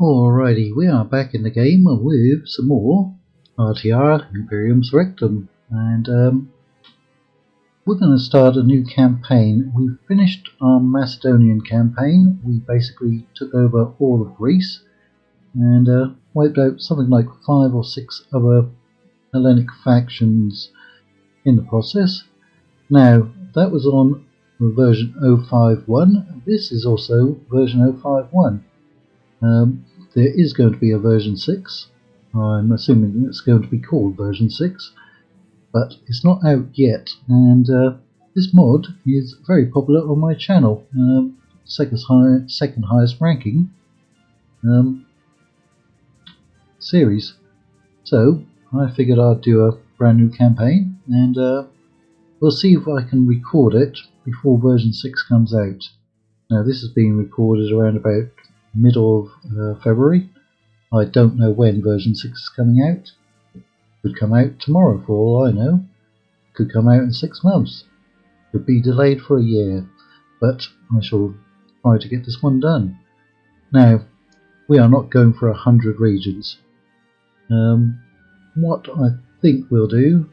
Alrighty, we are back in the game with some more RTR, Imperium Surrectum, and we're going to start a new campaign. We've finished our Macedonian campaign. We basically took over all of Greece and wiped out something like 5 or 6 other Hellenic factions in the process. Now, that was on version 051. This is also version 051. There is going to be a version 6. I'm assuming it's going to be called version 6, but it's not out yet, and this mod is very popular on my channel. Second highest ranking series. So I figured I'd do a brand new campaign, and we'll see if I can record it before version 6 comes out. Now this is being recorded around about middle of February. I don't know when version 6 is coming out. It could come out tomorrow for all I know. It could come out in 6 months. It could be delayed for a year, but I shall try to get this one done. Now, we are not going for 100 regions. What I think we'll do,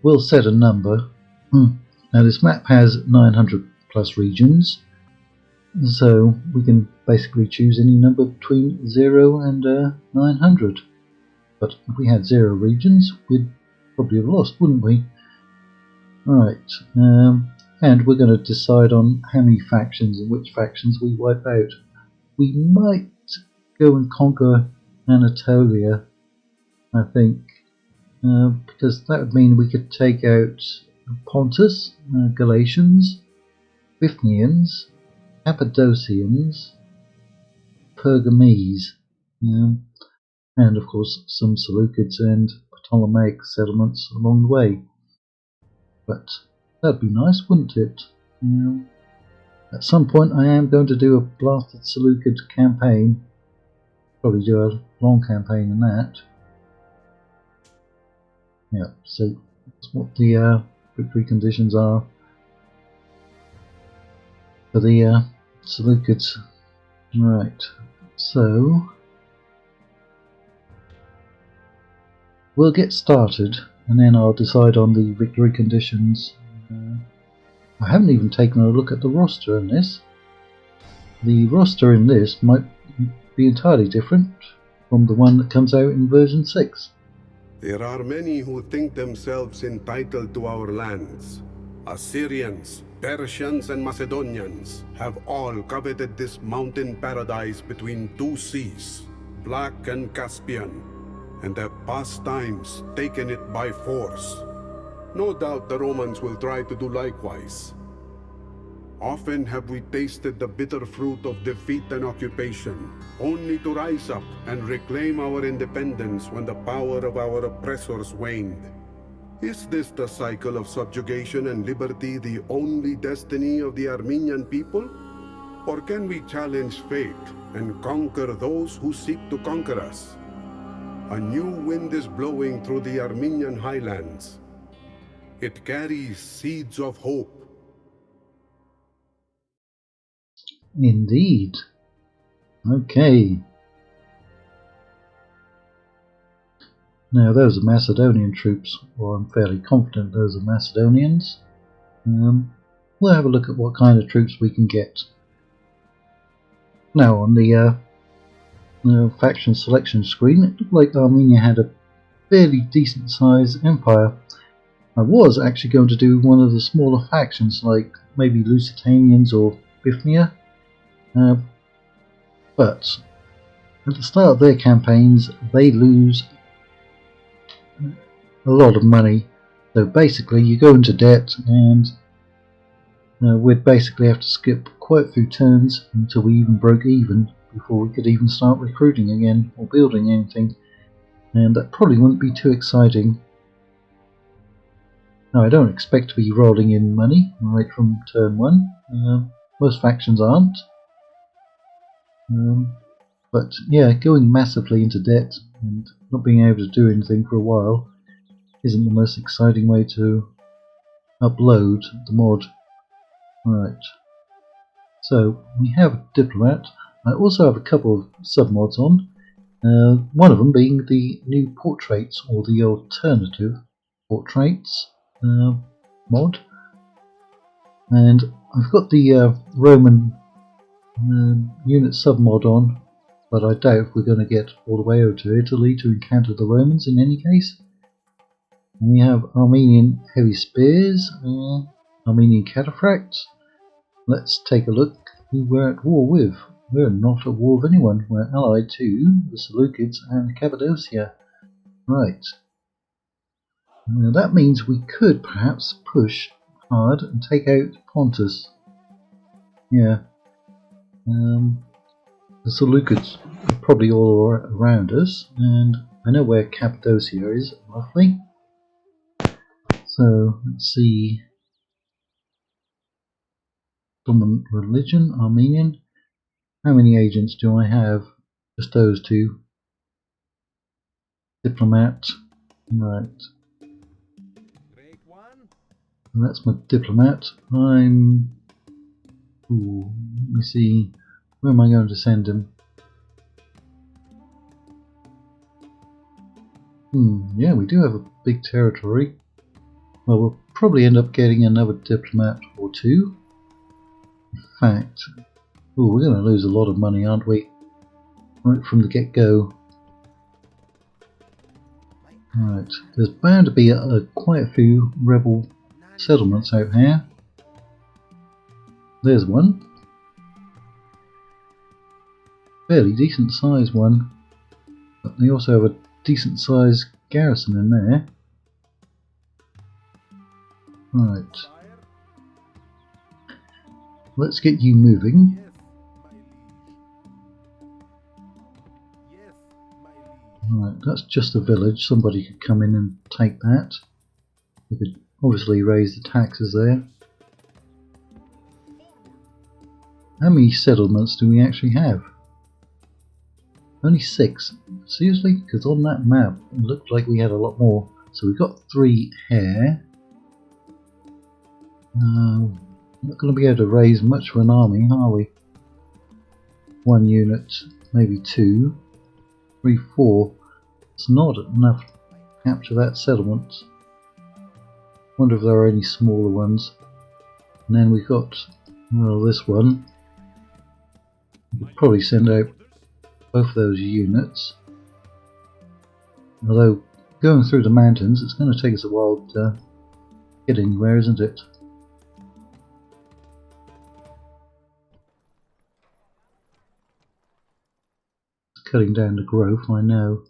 we'll set a number. Now this map has 900 plus regions, so we can basically choose any number between 0 and 900. But if we had 0 regions, we'd probably have lost, wouldn't we? Alright, and we're going to decide on how many factions and which factions we wipe out. We might go and conquer Anatolia, I think, because that would mean we could take out Pontus, Galatians, Bithynians, Cappadocians, Pergamese, and of course some Seleucids and Ptolemaic settlements along the way. But that'd be nice, wouldn't it? At some point I am going to do a blasted Seleucid campaign. Probably do a long campaign in that. Yeah, see what the victory conditions are for the Seleucids. Right, so we'll get started and then I'll decide on the victory conditions. I haven't even taken a look at the roster in this. The roster in this might be entirely different from the one that comes out in version 6. There are many who think themselves entitled to our lands. Assyrians, Persians, and Macedonians have all coveted this mountain paradise between 2 seas, Black and Caspian, and have past times taken it by force. No doubt the Romans will try to do likewise. Often have we tasted the bitter fruit of defeat and occupation, only to rise up and reclaim our independence when the power of our oppressors waned. Is this the cycle of subjugation and liberty the only destiny of the Armenian people? Or can we challenge fate and conquer those who seek to conquer us? A new wind is blowing through the Armenian highlands. It carries seeds of hope. Indeed. Okay. Now those are Macedonian troops, or I'm fairly confident those are Macedonians. We'll have a look at what kind of troops we can get. Now on the faction selection screen, it looked like Armenia had a fairly decent sized empire. I was actually going to do one of the smaller factions like maybe Lusitanians or Bithynia, but at the start of their campaigns they lose a lot of money, so basically you go into debt, and we'd basically have to skip quite a few turns until we even broke even before we could even start recruiting again or building anything, and that probably wouldn't be too exciting. Now I don't expect to be rolling in money right from turn 1, most factions aren't, but yeah, going massively into debt and not being able to do anything for a while isn't the most exciting way to upload the mod. Right, so we have a diplomat. I also have a couple of submods on, one of them being the new portraits, or the alternative portraits mod, and I've got the Roman unit submod on, but I doubt we're going to get all the way over to Italy to encounter the Romans in any case. And we have Armenian heavy spears, Armenian cataphracts. Let's take a look who we're at war with. We're not at war with anyone. We're allied to the Seleucids and Cappadocia. Right. Now that means we could perhaps push hard and take out Pontus. Yeah. The Seleucids are probably all around us, and I know where Cappadocia is, roughly. So, let's see. Dominant religion, Armenian. How many agents do I have? Just those two. Diplomat. Right. And that's my diplomat. Let me see. Where am I going to send him? Yeah, we do have a big territory. Well, we'll probably end up getting another diplomat or two. In fact, we're going to lose a lot of money, aren't we? Right from the get-go. Right, there's bound to be quite a few rebel settlements out here. There's one. Fairly decent sized one. But they also have a decent sized garrison in there. Right. Let's get you moving. Right, that's just a village. Somebody could come in and take that. We could obviously raise the taxes there. How many settlements do we actually have? Only 6. Seriously? Because on that map it looked like we had a lot more. So we've got 3 here. I'm not going to be able to raise much of an army, are we? 1 unit, maybe 2, 3, 4. It's not enough to capture that settlement. Wonder if there are any smaller ones. And then we've got, well, this one. We could probably send out both of those units. Although going through the mountains, it's going to take us a while to get anywhere, isn't it? It's cutting down the growth, I know.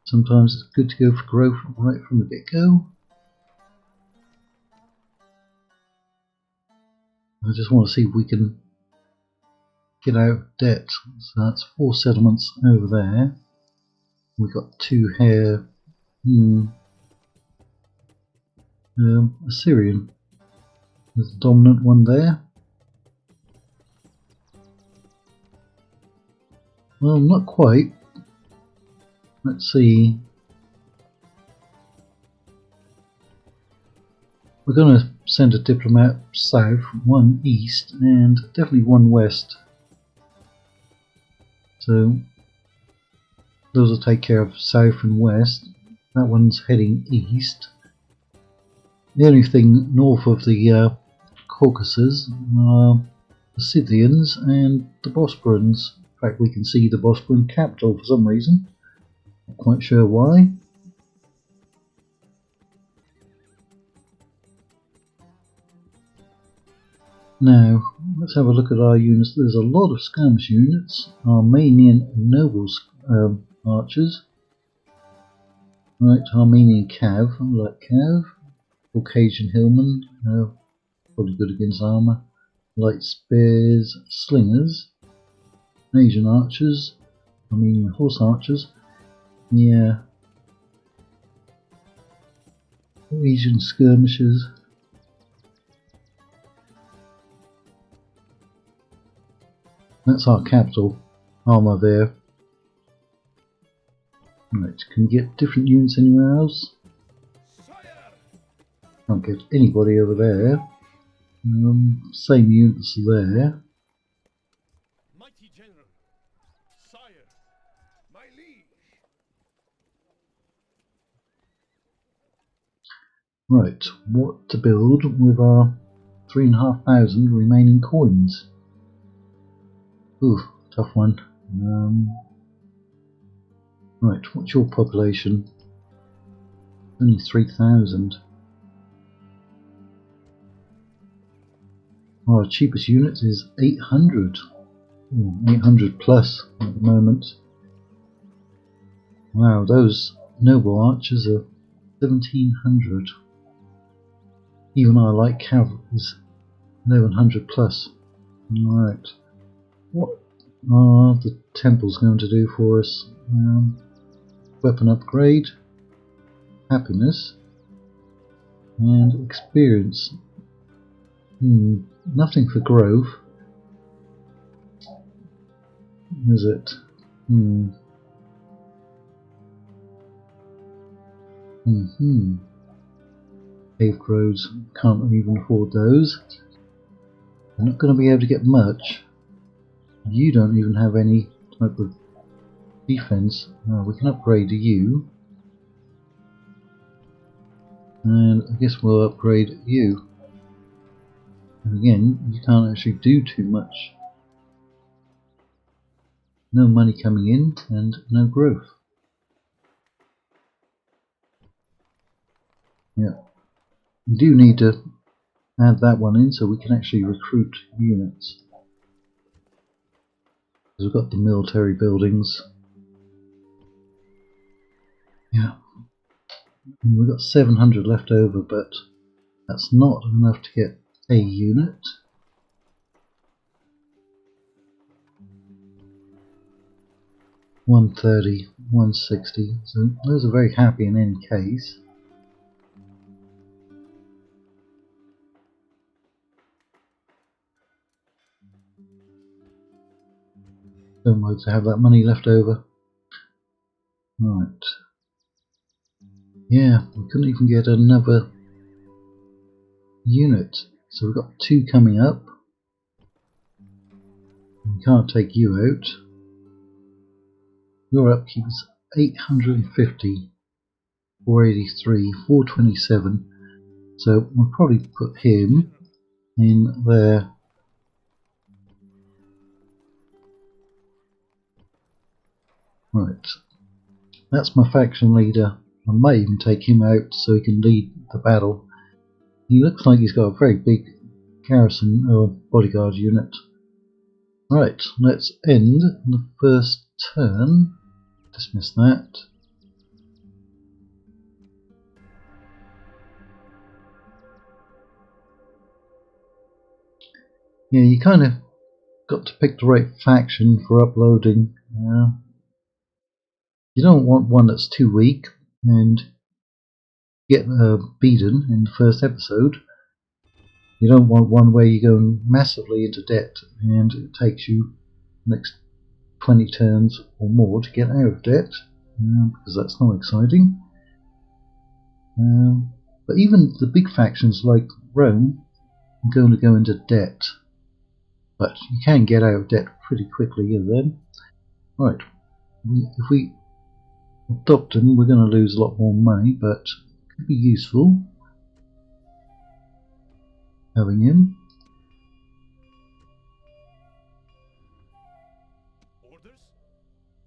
Sometimes it's good to go for growth right from the get-go. I just want to see if we can get out of debt. So that's 4 settlements over there. We've got 2 here. Assyrian. There's the dominant one there. Well, not quite. Let's see. We're going to send a diplomat south, 1 east, and definitely 1 west. So those will take care of south and west. That one's heading east. The only thing north of the Caucasus are the Scythians and the Bosporans. In fact, we can see the Bosporan capital for some reason. Not quite sure why. Now, let's have a look at our units. There's a lot of skirmish units. Armenian nobles archers. Right, Armenian cav. I like cav. Caucasian hillmen. Probably good against armour. Light spears. Slingers. Asian archers. Armenian horse archers. Yeah. Asian skirmishers. That's our capital. Armour there. Right, can we get different units anywhere else? Can't get anybody over there. Same units there. Sire, my liege. Right, what to build with our 3,500 remaining coins? Ooh, tough one. Right, what's your population? Only 3,000. Our cheapest unit is 800. 800 plus at the moment. Wow, those noble archers are 1,700. Even our light cavalry is 1,100 plus. Alright. What are the temples going to do for us? Weapon upgrade, happiness, and experience. Nothing for growth. Is it? Paved roads, can't even afford those. I'm not going to be able to get much. You don't even have any type of defense. We can upgrade you. And I guess we'll upgrade you. And again, you can't actually do too much. No money coming in and no growth. Yeah. We do need to add that one in so we can actually recruit units. Because we've got the military buildings. Yeah. And we've got 700 left over, but that's not enough to get a unit. $130, $160. So those are very happy in any case. Don't like to have that money left over. Right. Yeah, we couldn't even get another unit. So we've got 2 coming up. We can't take you out. Your upkeep is 850, 483, 427. So we'll probably put him in there. Right. That's my faction leader. I might even take him out so he can lead the battle. He looks like he's got a very big garrison or bodyguard unit. Right, let's end the first turn. Dismiss that. Yeah, you kind of got to pick the right faction for uploading. You don't want one that's too weak and get beaten in the first episode. You don't want one where you go massively into debt and it takes you the next 20 turns or more to get out of debt, because that's not exciting. But even the big factions like Rome are going to go into debt, but you can get out of debt pretty quickly then. Right, if we adopt him, we're going to lose a lot more money, but it could be useful having him.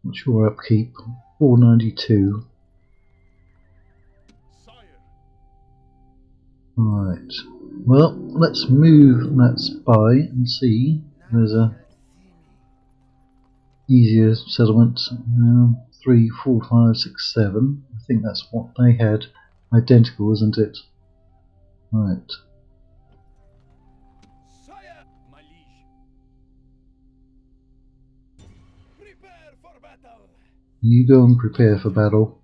What's your upkeep? 492. Right. Well, let's move that spy and see. There's a easier settlement. 3, 4, 5, 6, 7. I think that's what they had. Identical, isn't it? Right. You go and prepare for battle.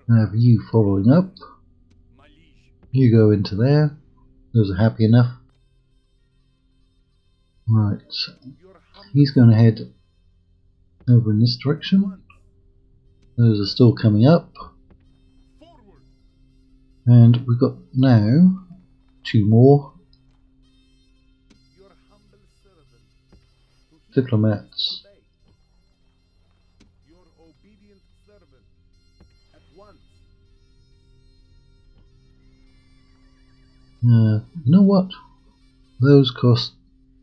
I have you following up. You go into there. Those are happy enough. Right. He's going to head over in this direction. Those are still coming up. And we've got now 2 more. diplomats. Your obedient servant. At once. You know what? Those cost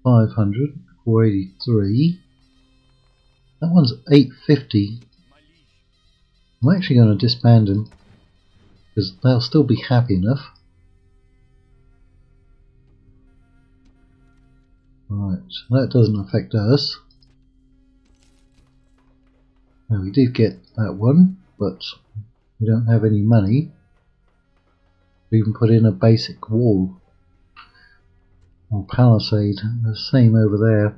500, 483. That one's 850. I'm actually going to disband him because they'll still be happy enough. Right, that doesn't affect us. Now we did get that one, but we don't have any money to even put in a basic wall or palisade. The same over there.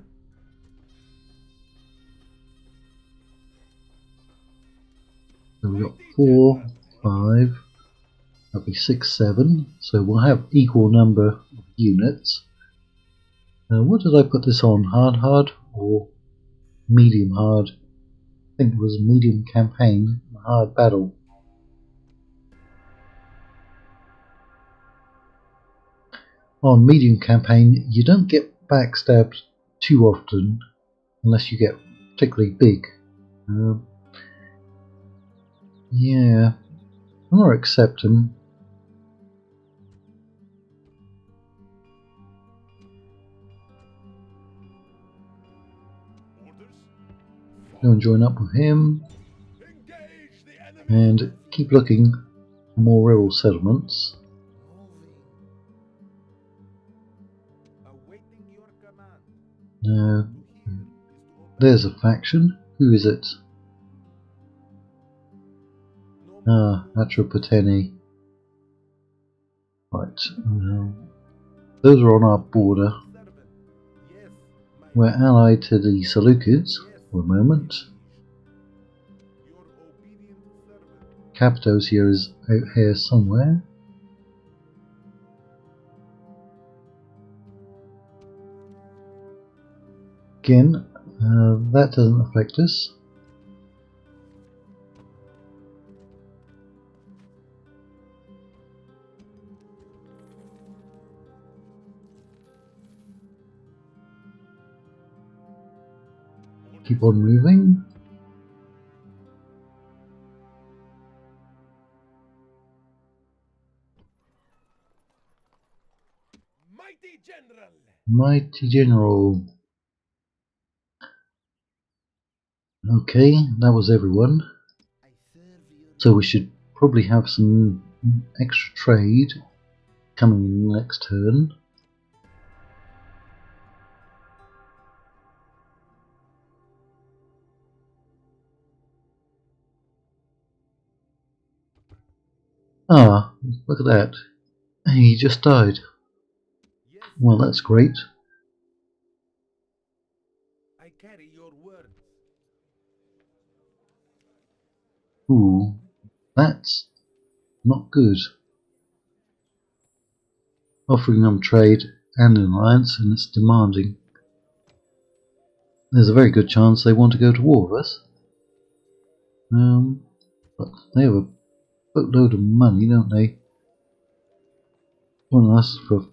So we've got 4, 5, that'll be 6, 7. So we'll have equal number of units. What did I put this on? Hard or medium hard? I think it was medium campaign, hard battle. On medium campaign, you don't get backstabbed too often unless you get particularly big. Yeah, I'm going to accept him. Go and join up with him and keep looking for more rebel settlements. Now, there's a faction. Who is it? Ah, Atropateni. Right, those are on our border. We're allied to the Seleucids for a moment. Capito's here is out here somewhere. Again, that doesn't affect us. Keep on moving. Mighty General. Mighty General. Okay, that was everyone. So we should probably have some extra trade coming in the next turn. Ah, look at that. He just died. Well, that's great. I carry your word. Ooh, that's not good. Offering them trade and an alliance, and it's demanding. There's a very good chance they want to go to war with us. But they have a boatload of money, don't they? Want us for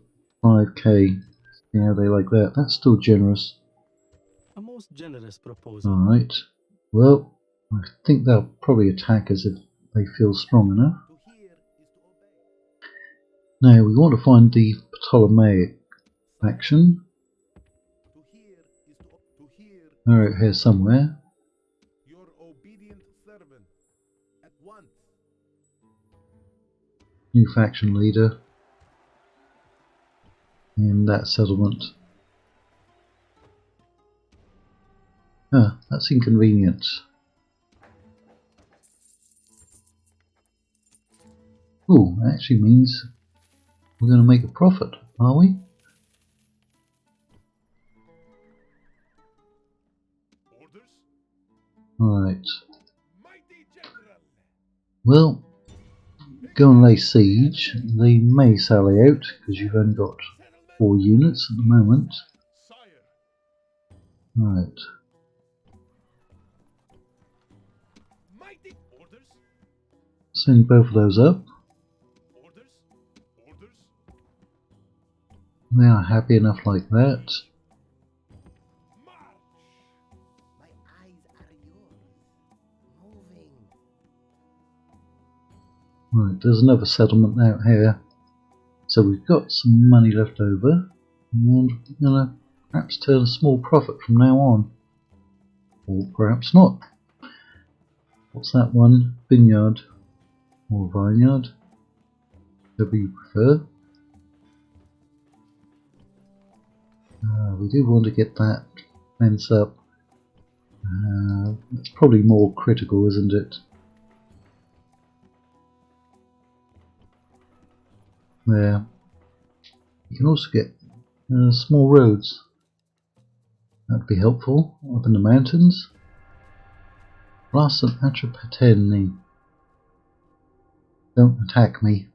5k. Yeah, they like that. That's still generous. A most generous proposal. Alright. Well, I think they'll probably attack us if they feel strong enough. To hear is to obey. Now, we want to find the Ptolemaic faction. To hear is to hear. They're out here somewhere. Your obedient servant. At once. New faction leader. In that settlement. Ah, that's inconvenient. Ooh, that actually means we're going to make a profit, are we? Orders. Right. Mighty General. Well, go and lay siege. They may sally out because you've only got 4 units at the moment. Sire. Right. Mighty orders. Send both of those up. Orders. Orders. They are happy enough like that. March. Right, there's another settlement out here. So we've got some money left over, and we're going to perhaps turn a small profit from now on. Or perhaps not. What's that one? Vineyard or vineyard? Whatever you prefer. We do want to get that fence up. It's probably more critical, isn't it? There. You can also get small roads. That'd be helpful up in the mountains. Blast and Atropateni. Don't attack me.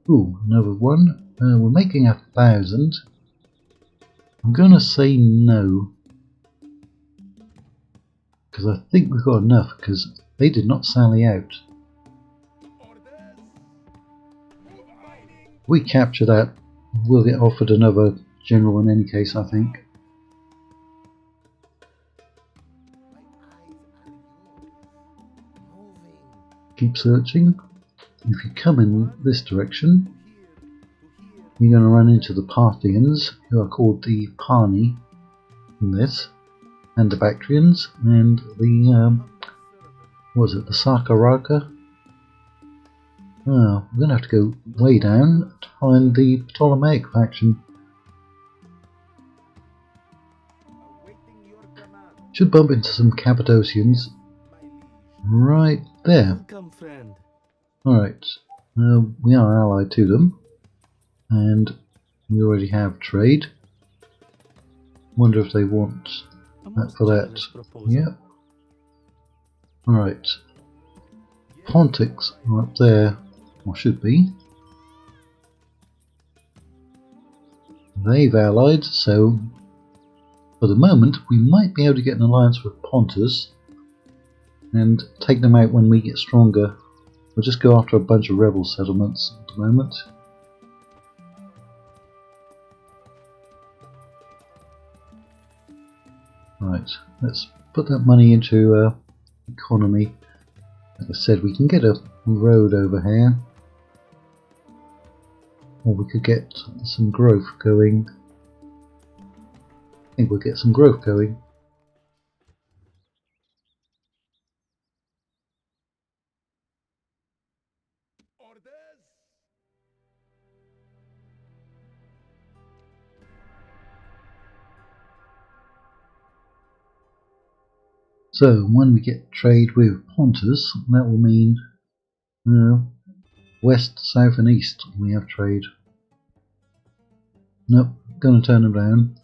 Ooh, another one. We're making 1,000. I'm gonna say no. Because I think we've got enough, because they did not sally out. If we capture that, we'll get offered another general in any case, I think. Keep searching. If you come in this direction, you're going to run into the Parthians, who are called the Pani in this, and the Bactrians, and the, what was it, the Sakaraka? Oh, we're going to have to go way down to find the Ptolemaic faction. Should bump into some Cappadocians right there. Welcome, friend. Alright, we are allied to them, and we already have trade. Wonder if they want that for that. Yep. Alright. Pontics are up there, or should be. They've allied, so for the moment we might be able to get an alliance with Pontus and take them out when we get stronger. We'll just go after a bunch of rebel settlements at the moment. Right, let's put that money into economy. Like I said, we can get a road over here, or we could get some growth going. I think we'll get some growth going. So when we get trade with Pontus, that will mean west, south and east we have trade. Nope, gonna turn them down.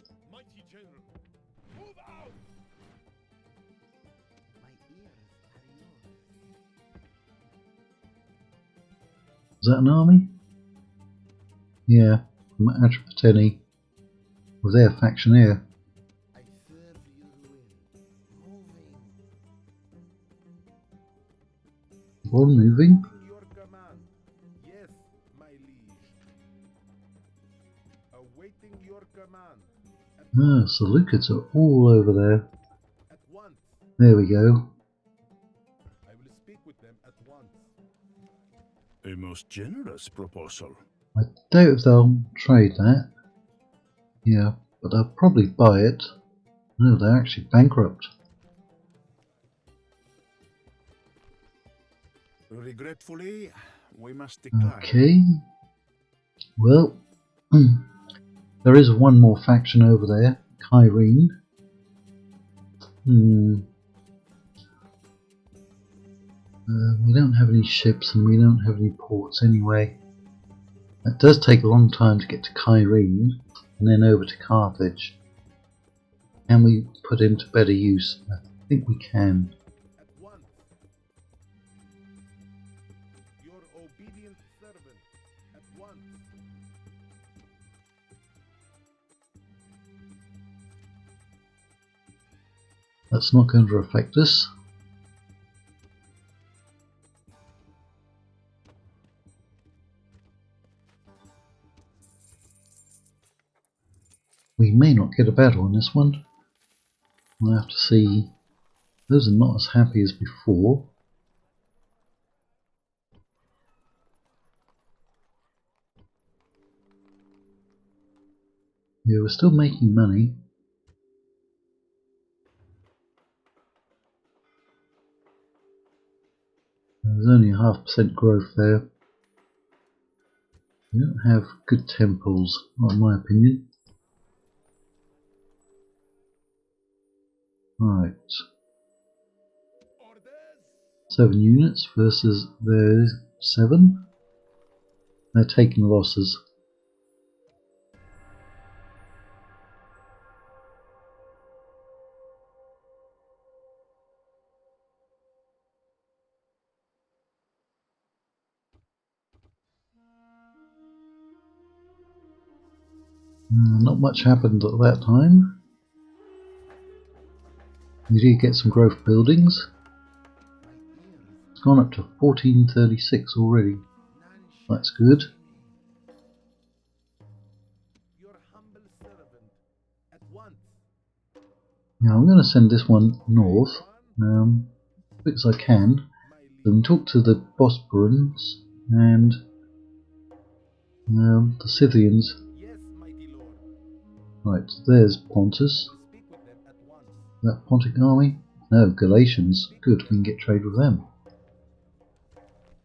Is that an army? Yeah, from Atropateni with their faction here. All moving? Yes, my liege. Awaiting your command. Ah, Seleucids are all over there. At once. There we go. I will speak with them at once. A most generous proposal. I doubt if they'll trade that. Yeah, but they'll probably buy it. No, they're actually bankrupt. Regretfully, we must decline. Okay. Well, there is one more faction over there, Kyrene. We don't have any ships and we don't have any ports anyway. It does take a long time to get to Kyrene and then over to Carthage. Can we put into better use? I think we can. At once. Your obedient servant. At once. That's not going to affect us. We may not get a battle on this one. We'll have to see Those are not as happy as before. Yeah, we're still making money. There's only a 0.5% growth there. We don't have good temples, not in my opinion. Right. 7 units versus their 7. They're taking losses. Not much happened at that time. We did get some growth buildings. It's gone up to 1436 already. That's good. Now I'm going to send this one north as quick as I can. Then talk to the Bosporans and the Scythians. Right, there's Pontus. That Pontic army? No, Galatians. Good, we can get trade with them.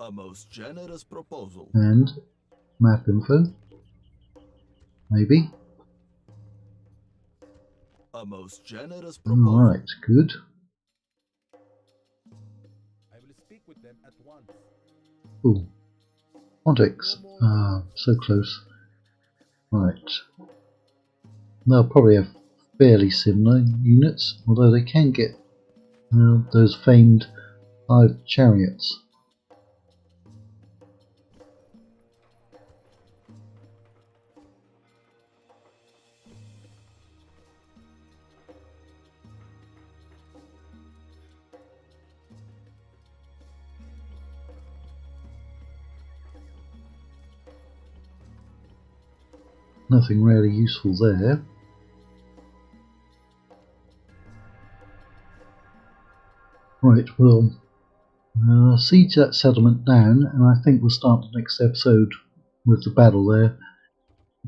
A most generous proposal. And map info. Maybe. A most generous proposal. Alright, good. I will speak with them at once. Ooh. Pontics. So close. Right. They'll probably have fairly similar units, although they can get those famed 5 chariots. Nothing really useful there. Right, we'll siege that settlement down, and I think we'll start the next episode with the battle there.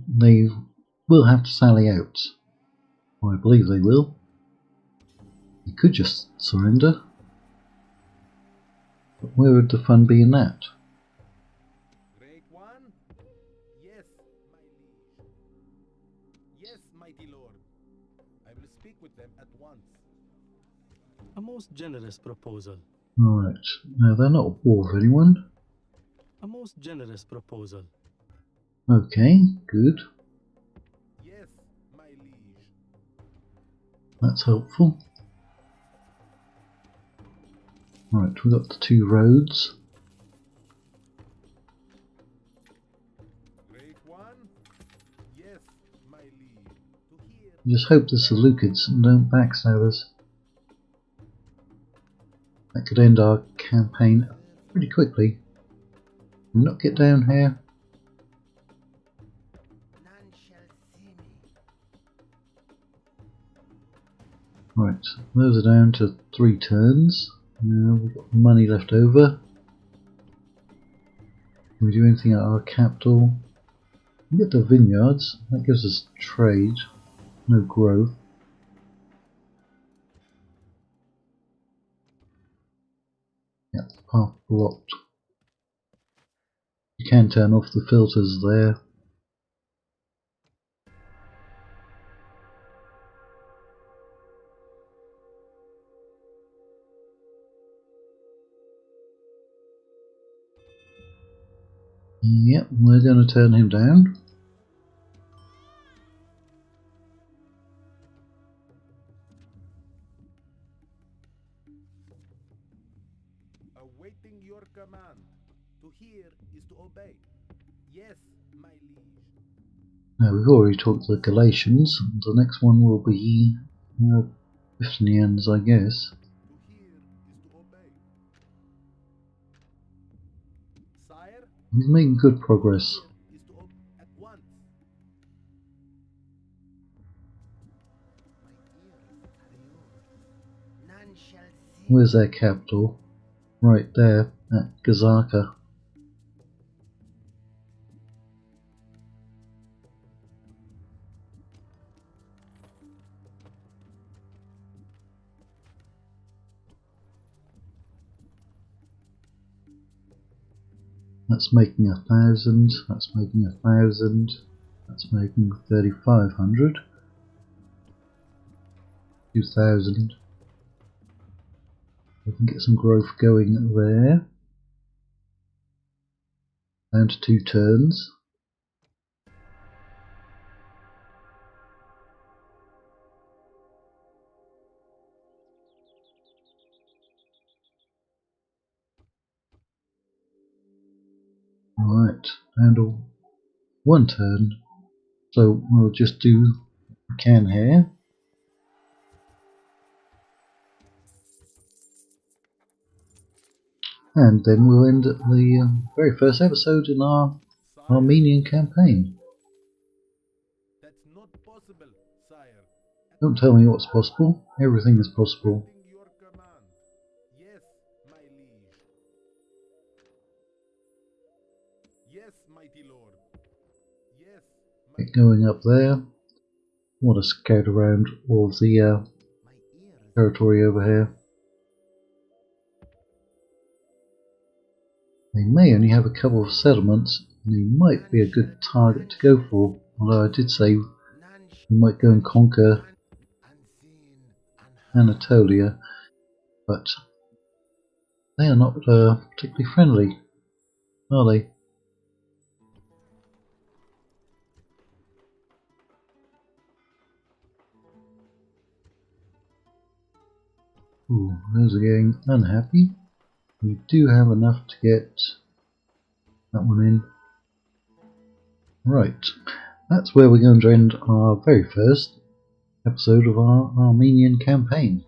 They will have to sally out. Or I believe they will. They could just surrender. But where would the fun be in that? Great one? Yes, my liege. Yes, mighty lord. I will speak with them at once. A most generous proposal. Alright, now they're not at war with anyone. A most generous proposal. Okay, good. Yes, my liege. That's helpful. Right, we've got the 2 roads. Great one? Yes, my liege. To hear. Just hope the Seleucids don't backstab us. That could end our campaign pretty quickly. Can we not get down here? Right, those are down to 3 turns. We've got money left over. Can we do anything at our capital? We get the vineyards, that gives us trade, no growth. Yeah, path blocked. You can turn off the filters there. Yep, we're going to turn him down. Awaiting your command. To hear is to obey. Yes, my liege. Now we've already talked to the Galatians. The next one will be Bithynians, I guess. To hear is to obey. Sire, He's making good progress. is to obey at once. None shall Where's their capital? Right there, at Gazaka. That's making 1,000, that's making 1,000, that's making 3,500, 2,000. We can get some growth going there. Down to 2 turns. Right, down to 1 turn. So we'll just do what we can here. And then we'll end the very first episode in our Armenian campaign. That's not possible, sire. Don't tell me what's possible. Everything is possible. Awaiting your command. Yes, my liege. Yes, mighty lord. Yes, Get going up there. Want to scout around all of the my ears. territory over here. They may only have a couple of settlements, and they might be a good target to go for. Although I did say we might go and conquer Anatolia, but they are not particularly friendly, are they? Ooh, those are getting unhappy. We do have enough to get that one in. Right, that's where we're going to end our very first episode of our Armenian campaign.